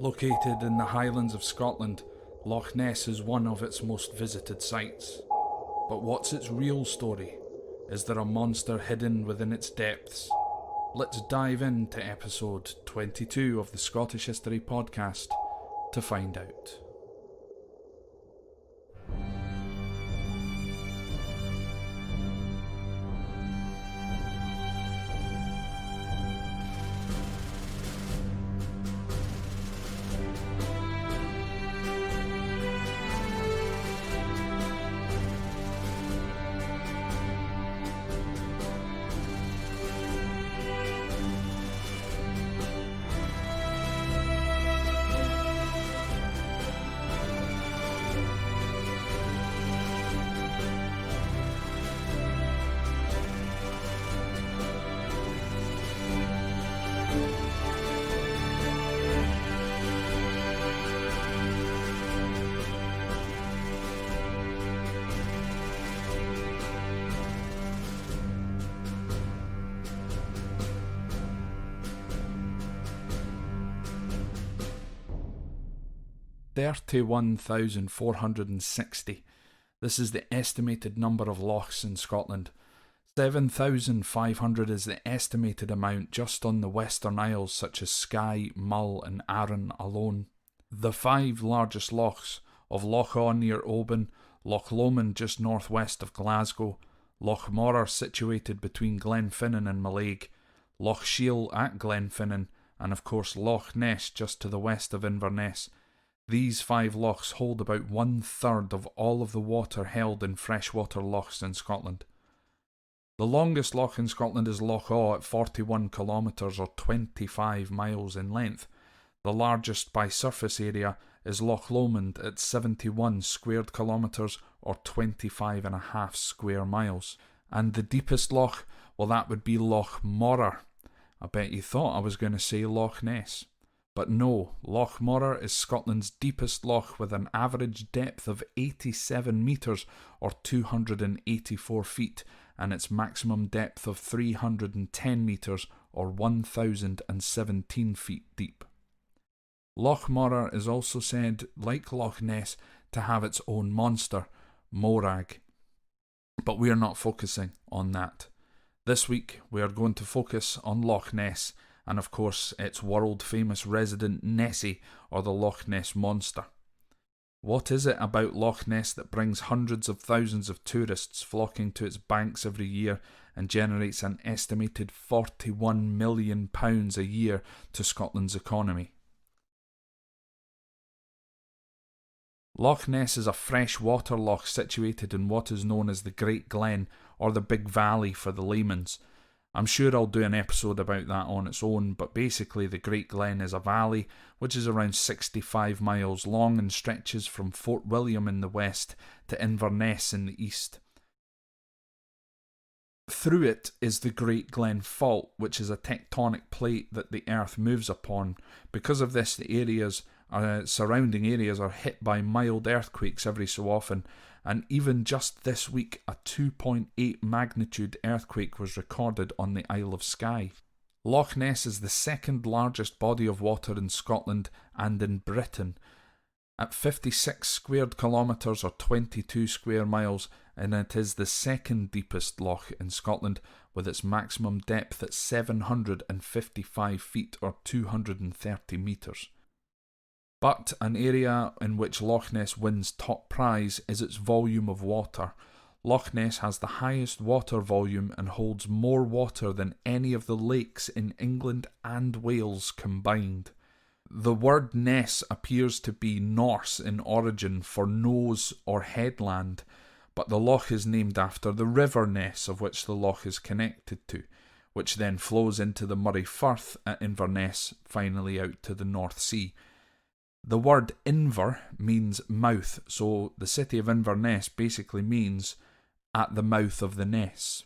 Located in the Highlands of Scotland, Loch Ness is one of its most visited sites. But what's its real story? Is there a monster hidden within its depths? Let's dive into episode 22 of the Scottish History Podcast to find out. (31,460). This is the estimated number of lochs in Scotland. 7,500 is the estimated amount just on the Western Isles such as Skye, Mull and Arran alone. The five largest lochs of Loch Owen near Owen, Loch Lomond just northwest of Glasgow, Loch Morar situated between Glenfinnan and Mallaig, Loch Shiel at Glenfinnan, and of course Loch Ness just to the west of Inverness. These five lochs hold about 1/3 of all of the water held in freshwater lochs in Scotland. The longest loch in Scotland is Loch Awe at 41 kilometres or 25 miles in length. The largest by surface area is Loch Lomond at 71 squared kilometres or 25.5 square miles. And the deepest loch, well, that would be Loch Morar. I bet you thought I was going to say Loch Ness. But no, Loch Morar is Scotland's deepest loch with an average depth of 87 metres or 284 feet and its maximum depth of 310 metres or 1,017 feet deep. Loch Morar is also said, like Loch Ness, to have its own monster, Morag. But we are not focusing on that. This week we are going to focus on Loch Ness and of course its world-famous resident Nessie, or the Loch Ness Monster. What is it about Loch Ness that brings hundreds of thousands of tourists flocking to its banks every year and generates an estimated £41 million a year to Scotland's economy? Loch Ness is a freshwater loch situated in what is known as the Great Glen, or the Big Valley for the layman's. I'm sure I'll do an episode about that on its own, but basically the Great Glen is a valley which is around 65 miles long and stretches from Fort William in the west to Inverness in the east. Through it is the Great Glen Fault, which is a tectonic plate that the earth moves upon. Because of this, the surrounding areas are hit by mild earthquakes every so often, and even just this week a 2.8 magnitude earthquake was recorded on the Isle of Skye. Loch Ness is the second largest body of water in Scotland and in Britain, at 56 squared kilometres or 22 square miles, and it is the second deepest loch in Scotland with its maximum depth at 755 feet or 230 metres. But an area in which Loch Ness wins top prize is its volume of water. Loch Ness has the highest water volume and holds more water than any of the lakes in England and Wales combined. The word Ness appears to be Norse in origin for nose or headland, but the loch is named after the River Ness of which the loch is connected to, which then flows into the Moray Firth at Inverness, finally out to the North Sea. The word Inver means mouth, so the city of Inverness basically means at the mouth of the Ness.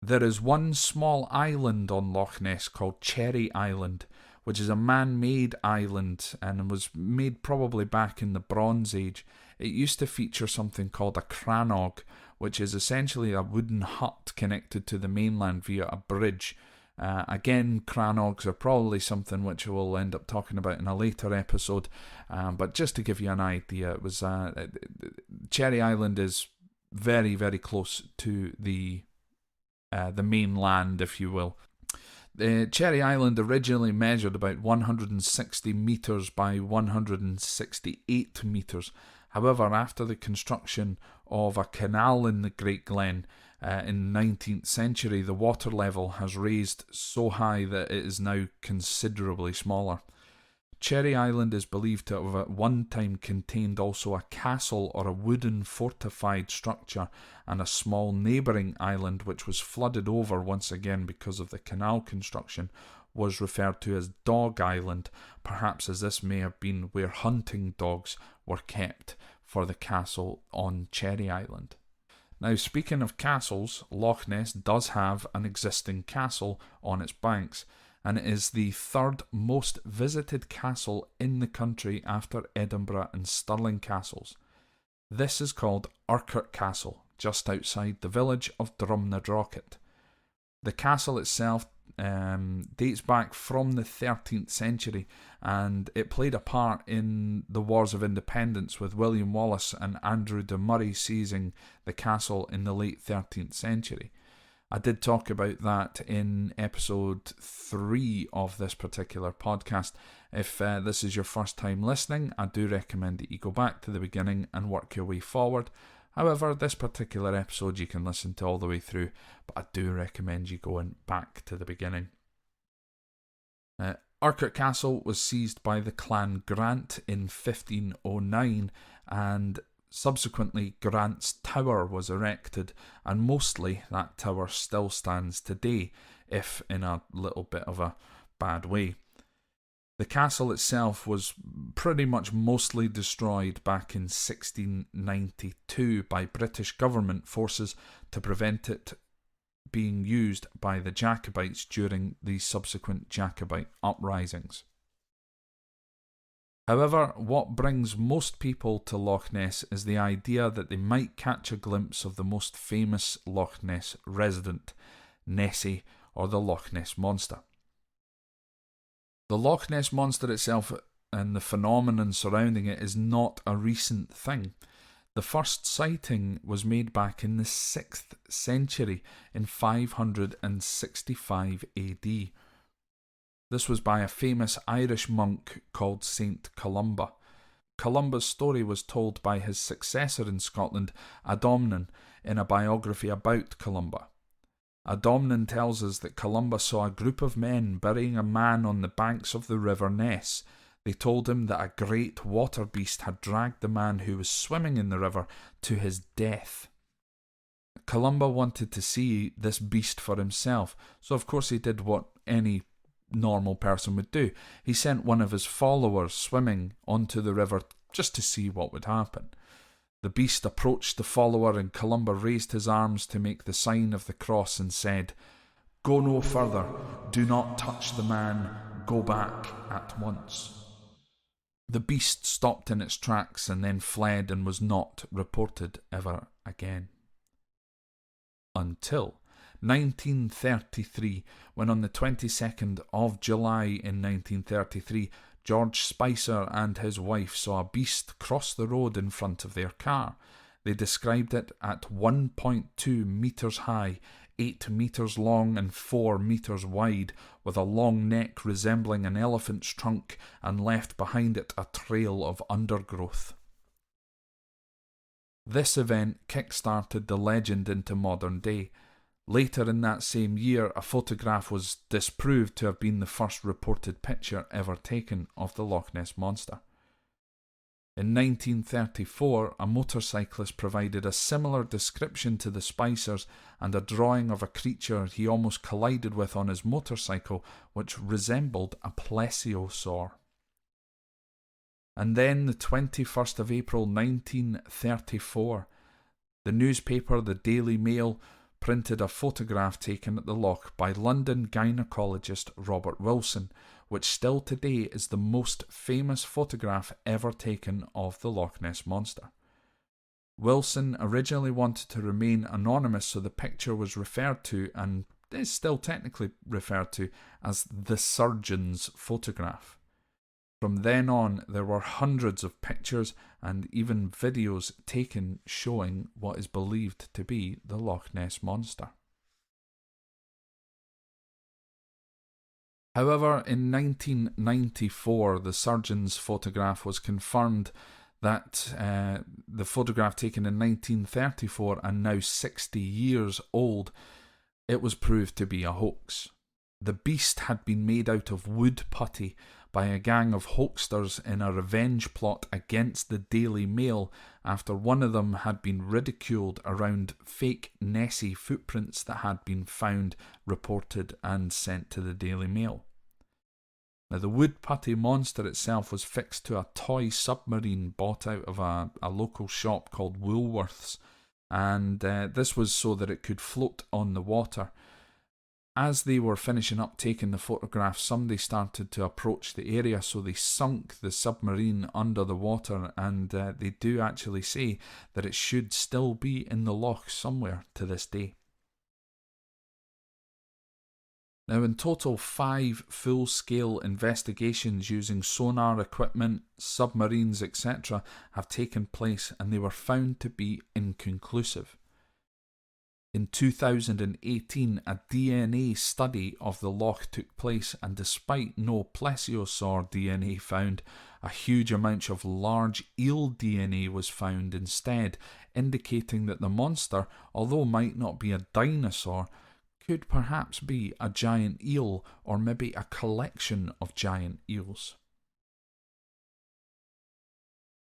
There is one small island on Loch Ness called Cherry Island, which is a man-made island and was made probably back in the Bronze Age. It used to feature something called a crannog, which is essentially a wooden hut connected to the mainland via a bridge. Again, cranog are probably something which we'll end up talking about in a later episode, but just to give you an idea, it was Cherry Island is very, very close to the mainland, if you will. Cherry Island originally measured about 160 metres by 168 metres. However, after the construction of a canal in the Great Glen in the 19th century, the water level has raised so high that it is now considerably smaller. Cherry Island is believed to have at one time contained also a castle or a wooden fortified structure, and a small neighbouring island which was flooded over once again because of the canal construction was referred to as Dog Island, perhaps as this may have been where hunting dogs were kept for the castle on Cherry Island. Now, speaking of castles, Loch Ness does have an existing castle on its banks, and it is the third most visited castle in the country after Edinburgh and Stirling castles. This is called Urquhart Castle, just outside the village of Drumnadrochit. The castle itself dates back from the 13th century, and it played a part in the Wars of Independence, with William Wallace and Andrew de Murray seizing the castle in the late 13th century. I did talk about that in episode 3 of this particular podcast. If this is your first time listening, I do recommend that you go back to the beginning and work your way forward. However, this particular episode you can listen to all the way through, but I do recommend you going back to the beginning. Urquhart Castle was seized by the Clan Grant in 1509, and subsequently Grant's Tower was erected, and mostly that tower still stands today, if in a little bit of a bad way. The castle itself was pretty much mostly destroyed back in 1692 by British government forces to prevent it being used by the Jacobites during the subsequent Jacobite uprisings. However, what brings most people to Loch Ness is the idea that they might catch a glimpse of the most famous Loch Ness resident, Nessie, or the Loch Ness Monster. The Loch Ness Monster itself and the phenomenon surrounding it is not a recent thing. The first sighting was made back in the 6th century in 565 AD. This was by a famous Irish monk called Saint Columba. Columba's story was told by his successor in Scotland, Adomnan, in a biography about Columba. Adomnan tells us that Columba saw a group of men burying a man on the banks of the River Ness. They told him that a great water beast had dragged the man who was swimming in the river to his death. Columba wanted to see this beast for himself, so of course he did what any normal person would do. He sent one of his followers swimming onto the river just to see what would happen. The beast approached the follower, and Columba raised his arms to make the sign of the cross and said, "Go no further, do not touch the man, go back at once." The beast stopped in its tracks and then fled and was not reported ever again. Until 1933, when on the 22nd of July in 1933, George Spicer and his wife saw a beast cross the road in front of their car. They described it at 1.2 metres high, 8 metres long and 4 metres wide, with a long neck resembling an elephant's trunk, and left behind it a trail of undergrowth. This event kick-started the legend into modern day. Later in that same year, a photograph was disproved to have been the first reported picture ever taken of the Loch Ness Monster. In 1934, a motorcyclist provided a similar description to the Spicers and a drawing of a creature he almost collided with on his motorcycle, which resembled a plesiosaur. And then the 21st of April 1934, the newspaper The Daily Mail printed a photograph taken at the loch by London gynaecologist Robert Wilson, which still today is the most famous photograph ever taken of the Loch Ness Monster. Wilson originally wanted to remain anonymous, so the picture was referred to and is still technically referred to as the surgeon's photograph. From then on, there were hundreds of pictures and even videos taken showing what is believed to be the Loch Ness Monster. However, in 1994, the surgeon's photograph was confirmed that the photograph taken in 1934 and now 60 years old, it was proved to be a hoax. The beast had been made out of wood putty by a gang of hoaxsters in a revenge plot against the Daily Mail after one of them had been ridiculed around fake Nessie footprints that had been found, reported and sent to the Daily Mail. Now, the wood putty monster itself was fixed to a toy submarine bought out of a local shop called Woolworths, and this was so that it could float on the water. As they were finishing up taking the photograph, somebody started to approach the area, so they sunk the submarine under the water, and they do actually say that it should still be in the loch somewhere to this day. Now, in total, 5 full-scale investigations using sonar equipment, submarines, etc. have taken place, and they were found to be inconclusive. In 2018, a DNA study of the loch took place, and despite no plesiosaur DNA found, a huge amount of large eel DNA was found instead, indicating that the monster, although might not be a dinosaur, could perhaps be a giant eel or maybe a collection of giant eels.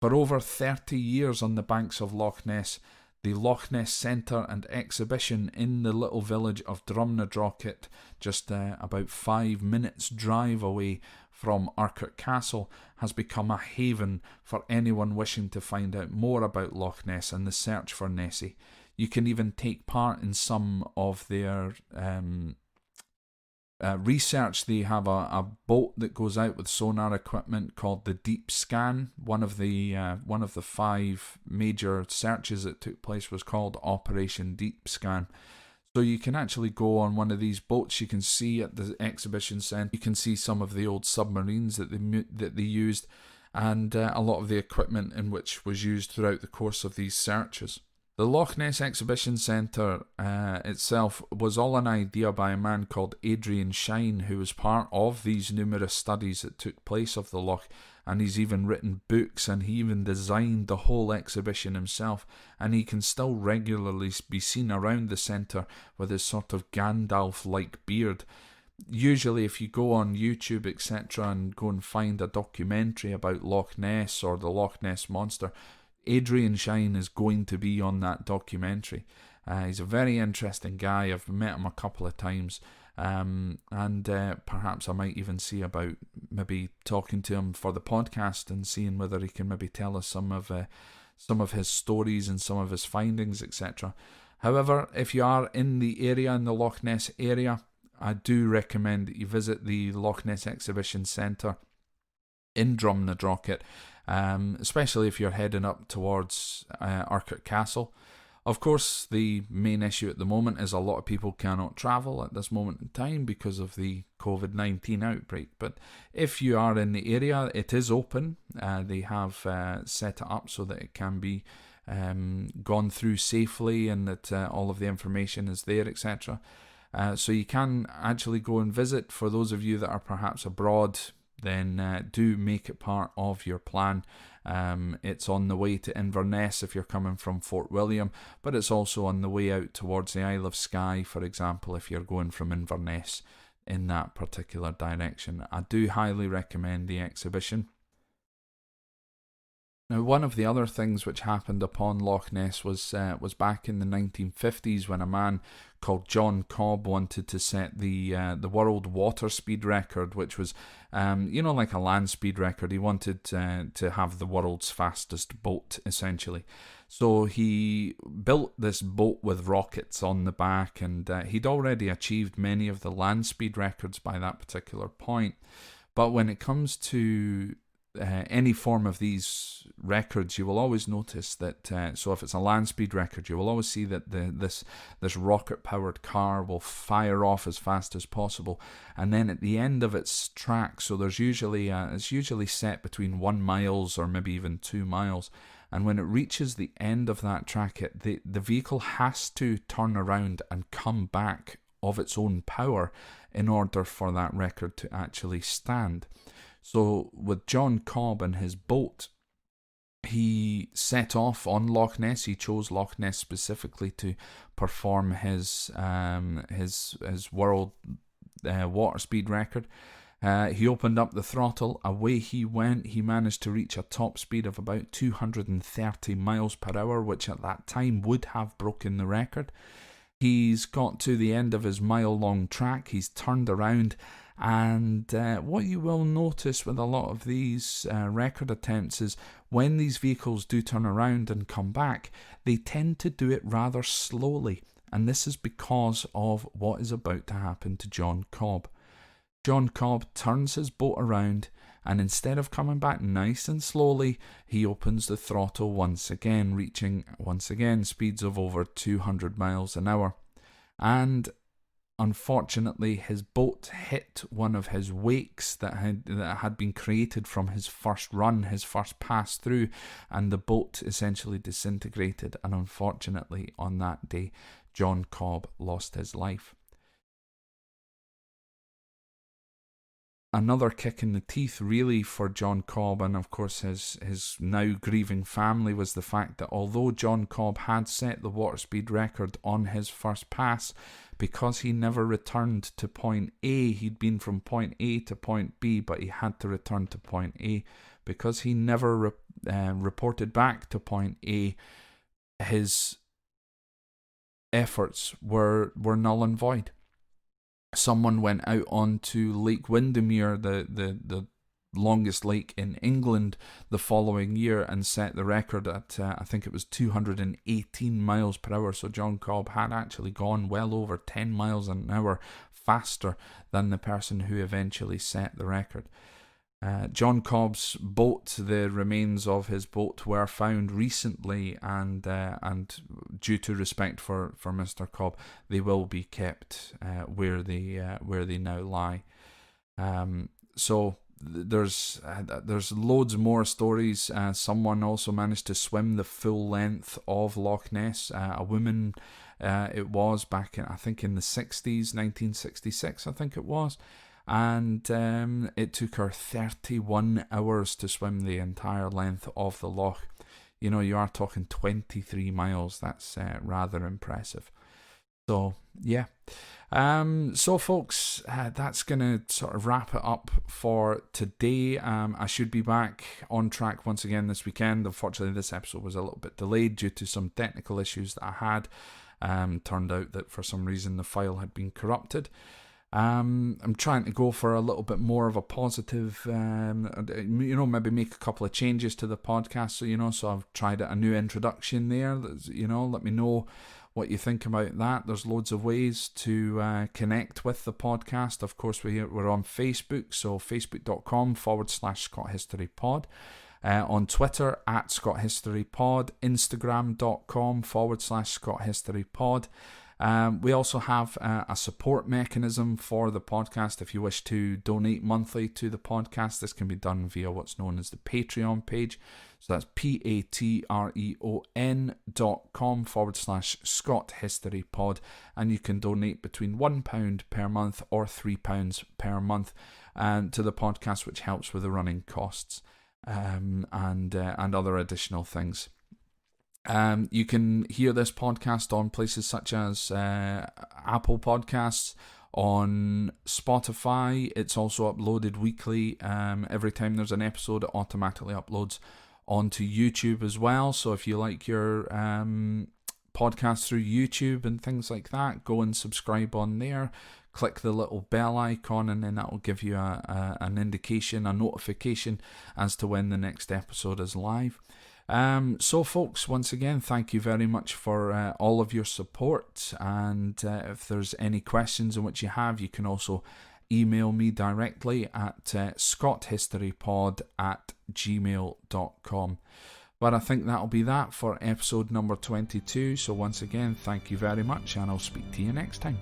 For over 30 years on the banks of Loch Ness, the Loch Ness Centre and Exhibition in the little village of Drumnadrochit, just about 5 minutes drive away from Urquhart Castle, has become a haven for anyone wishing to find out more about Loch Ness and the search for Nessie. You can even take part in some of their research. They have a boat that goes out with sonar equipment called the Deep Scan. One of the 5 major searches that took place was called Operation Deep Scan. So you can actually go on one of these boats. You can see at the exhibition centre, you can see some of the old submarines that they used, and a lot of the equipment in which was used throughout the course of these searches. The Loch Ness Exhibition Centre itself was all an idea by a man called Adrian Shine, who was part of these numerous studies that took place of the loch, and he's even written books, and he even designed the whole exhibition himself, and he can still regularly be seen around the centre with his sort of Gandalf-like beard. Usually if you go on YouTube, etc., and go and find a documentary about Loch Ness or the Loch Ness Monster, Adrian Shine is going to be on that documentary. He's a very interesting guy. I've met him a couple of times, and perhaps I might even see about maybe talking to him for the podcast and seeing whether he can maybe tell us some of his stories and some of his findings, etc. However, if you are in the area, in the Loch Ness area, I do recommend that you visit the Loch Ness Exhibition Centre in Drumnadrochit, especially if you're heading up towards Urquhart Castle. Of course, the main issue at the moment is a lot of people cannot travel at this moment in time because of the COVID-19 outbreak. But if you are in the area, it is open. They have set it up so that it can be gone through safely, and that all of the information is there, etc. So you can actually go and visit. For those of you that are perhaps abroad, then do make it part of your plan. It's on the way to Inverness if you're coming from Fort William, but it's also on the way out towards the Isle of Skye, for example, if you're going from Inverness in that particular direction. I do highly recommend the exhibition. Now, one of the other things which happened upon Loch Ness was back in the 1950s when a man called John Cobb wanted to set the world water speed record, which was, like a land speed record. He wanted to have the world's fastest boat, essentially. So he built this boat with rockets on the back, and he'd already achieved many of the land speed records by that particular point. But when it comes to any form of these records, you will always notice that, so if it's a land speed record, you will always see that this rocket-powered car will fire off as fast as possible, and then at the end of its track, so there's usually, it's usually set between 1 mile or maybe even 2 miles, and when it reaches the end of that track, the vehicle has to turn around and come back of its own power in order for that record to actually stand. So with John Cobb and his boat, he set off on Loch Ness. He chose Loch Ness specifically to perform his world water speed record. He opened up the throttle, away he went. He managed to reach a top speed of about 230 miles per hour, which at that time would have broken the record. He's got to the end of his mile-long track. He's turned around, and what you will notice with a lot of these record attempts is when these vehicles do turn around and come back, they tend to do it rather slowly, and this is because of what is about to happen to John Cobb. John Cobb turns his boat around, and instead of coming back nice and slowly, he opens the throttle once again, reaching once again speeds of over 200 miles an hour. And unfortunately, his boat hit one of his wakes that had been created from his first run, his first pass through, and the boat essentially disintegrated. And unfortunately, on that day, John Cobb lost his life. Another kick in the teeth really for John Cobb and of course his now grieving family was the fact that although John Cobb had set the water speed record on his first pass, because he never returned to point A, he'd been from point A to point B, but he had to return to point A. Because he never reported back to point A, his efforts were null and void. Someone went out onto Lake Windermere, the longest lake in England, the following year and set the record at, I think it was 218 miles per hour. So John Cobb had actually gone well over 10 miles an hour faster than the person who eventually set the record. John Cobb's boat, the remains of his boat were found recently, and due to respect for Mr. Cobb, they will be kept where they now lie. So there's loads more stories. Someone also managed to swim the full length of Loch Ness. A woman, it was back in, I think in the 60s, 1966, I think it was. And it took her 31 hours to swim the entire length of the loch. You know, you are talking 23 miles. That's rather impressive. So, yeah. So, folks, that's going to sort of wrap it up for today. I should be back on track once again this weekend. Unfortunately, this episode was a little bit delayed due to some technical issues that I had. Turned out that for some reason the file had been corrupted. I'm trying to go for a little bit more of a positive, maybe make a couple of changes to the podcast. So I've tried a new introduction there. Let me know what you think about that. There's loads of ways to connect with the podcast. Of course, we're on Facebook, so facebook.com/ScottHistoryPod. On Twitter @ScottHistoryPod, Instagram.com/ScottHistoryPod. We also have a support mechanism for the podcast. If you wish to donate monthly to the podcast, this can be done via what's known as the Patreon page. So that's patreon.com/ScottHistoryPod, and you can donate between £1 per month or £3 per month to the podcast, which helps with the running costs and other additional things. You can hear this podcast on places such as Apple Podcasts, on Spotify. It's also uploaded weekly. Every time there's an episode, it automatically uploads onto YouTube as well. So if you like your podcast through YouTube and things like that, go and subscribe on there. Click the little bell icon, and then that will give you an indication, a notification as to when the next episode is live. So folks, once again, thank you very much for all of your support, and if there's any questions in which you have, you can also email me directly at scotthistorypod@gmail.com. But I think that'll be that for episode number 22. So once again, thank you very much, and I'll speak to you next time.